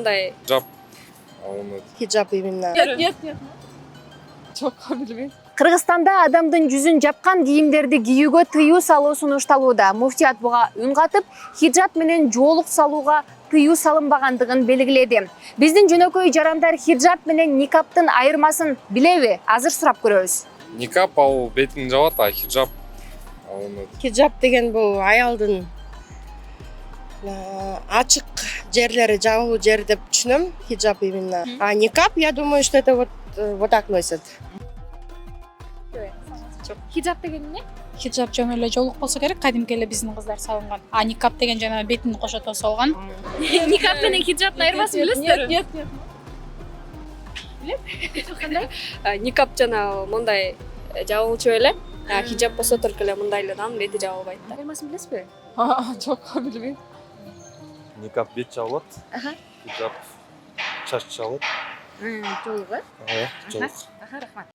мындай Жап. Хиджаб именно. Нет. Жок, билбейм. Кыргызстанда адамдын жүзүн жапкан кийимдерди кийүүгө тыюу салуу сунушталууда. Муфтият буга үн катып, хиджаб менен жоолук салууга тыюу салынбагандыгын белгиледи. Биздин жөнөкөй жарандар хиджаб менен никаптын айырмасын билеби? Азыр сурап көрөбүз. Никап ал бетин жабат, а хиджаб Хиджаб деген бул аялдын ачык жерлери жабуу жер деп түшүнөм. Хиджаб именно. А никап, я думаю, что это вот так носят. Хиджаб деген эмне? Хиджаб жөн эле жоолук болсо керек, кадимки эле биздин кыздар салынган. А никап деген жана бетин кошото салган. Никап менен хиджабтын айырмасын билесиздерби? Нет. Кандай? Никап жана мындай жабылчу эле. Хиджаб болсо только эле мындай эле анын бети жабылбайт да. Айырмасын билесизби? Жок, билбейм. Никап бет жабылат. Аха. Хиджаб чач жабылат. Жоолук, Жоолук. рахмат.